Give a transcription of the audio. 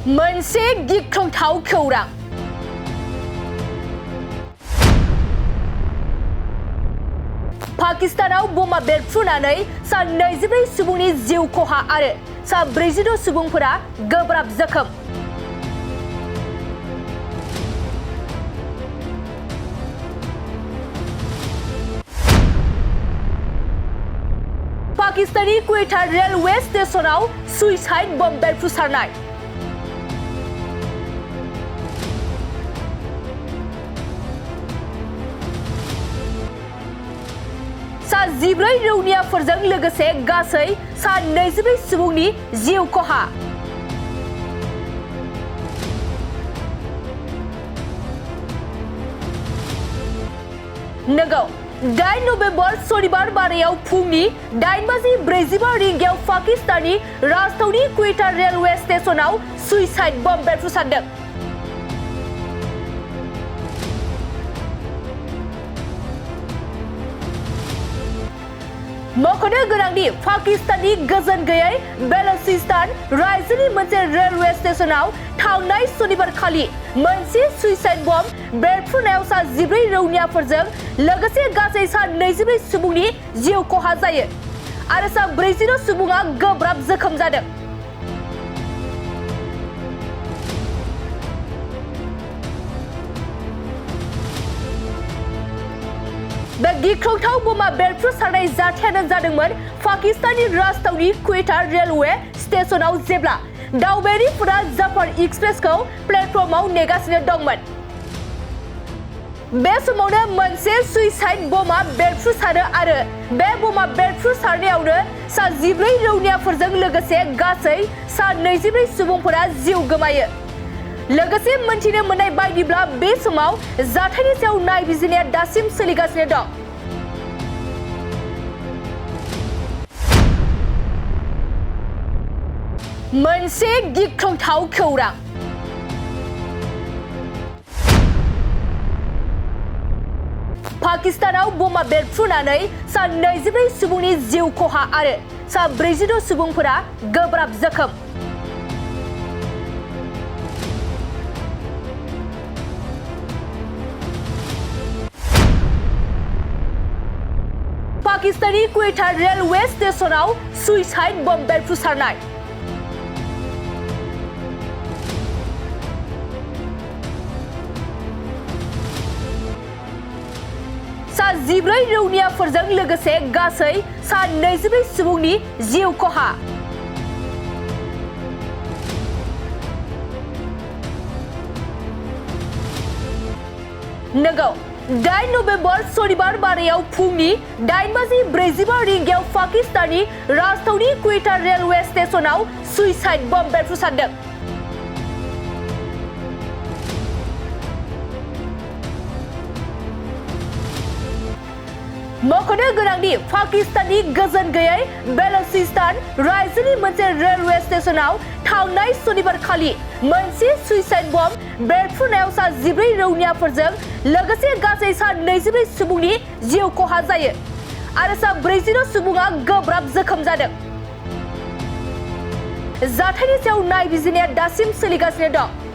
मोनसे गिख्रंथाव खौरां पाकिस्तानाव बमा बेरफ्रुनानै सा 24 सुबुंनि जिउ खहा आरो सा 46 सुबुंफोरा गोब्राब जोखोम। पाकिस्तानी क्वेटा रेलवे स्टेशनाव सुइसाइड बम बेरफ्रुसारनाय। सा 14 रौनियाफोरजों लोगोसे गासै सा 24 सुबुंनि जिउ खहा। नंगौ 8 नभेम्बर सनिबार बारायाव फुंनि 8:45 रिंगायाव पाकिस्ताननि राजथावनि क्वेटा रेलवे स्टेशनाव सुइसाइड बम बेरफ्रुसारदों। मख'नो गोनांदि पाकिस्ताननि गोजोन गैयै बेलुचिस्तान रायजोनि मोनसे रेलवे स्टेशनाव थांनाय सनिबारखालि मोनसे सुइसाइड बम बेरफ्रुनायाव सा 14 रौनियाफोरजों लोगोसे गासै सा 24 सुबुंनि जिउ खहा जायो आरो सा 46 सुबुङा गोब्राब जोखोम जादों। बे गिख्रंथाव बमा बेरफ्रुसारनाय जाथायानो जादोंमोन पाकिस्ताननि राजथावनि क्वेटा रेलवे स्टेशनाव जेब्ला दावबायारिफोरा जाफार एक्सप्रेसखौ प्लेटफर्माव नेगासिनो दंमोन। बे समावनो मोनसे सुइसाइड बमा बेरफ्रुसारो आरो बे बमा बेरफ्रुसारनायावनो सा 14 रौनियाफोरजों लोगोसे गासै सा 24 सुबुंफोरा जिउ गोमायो। लोगोसे मोनथिनो मोननाय बायदिब्ला बे समाव जाथायनि सायाव नायबिजिरनाया दासिम सोलिगासिनो दं। मोनसे गिख्रंथाव खौरां। पाकिस्तानाव बमा बेरफ्रुनानै सा 24 सुबुंनि जिउ खहा आरो सा 46 सुबुंफोरा गोब्राब जोखोम। पाकिस्तानी क्वेटा रेलवे स्टेशनाव सुइसाइड बम बेरफ्रुसारनाय। सा 14 रौनियाफोरजों लोगोसे गासै सा 24 सुबुंनि जिउ खहा। नंगौ 8 नभेम्बर सनिबार बारायाव फुंनि 8:45 रिंगायाव पाकिस्ताननि राजथावनि क्वेटा रेलवे स्टेशनाव सुइसाइड बम बेरफ्रुसारदों। मख'नो गोनांदि पाकिस्ताननि गोजोन गैयै बेलुचिस्तान रायजोनि मोनसे रेलवे स्टेशनाव थांनाय सनिबारखालि मोनसे सुइसाइड बम बेरफ्रुनायाव सा 14 रौनियाफोरजों लोगोसे गासै सा 24 सुबुंनि जिउ खहा जायो आरो सा 46 सुबुङा गोब्राब जोखोम जादों। जाथायनि सायाव नायबिजिरनाया दासिम सोलिगासिनो दं।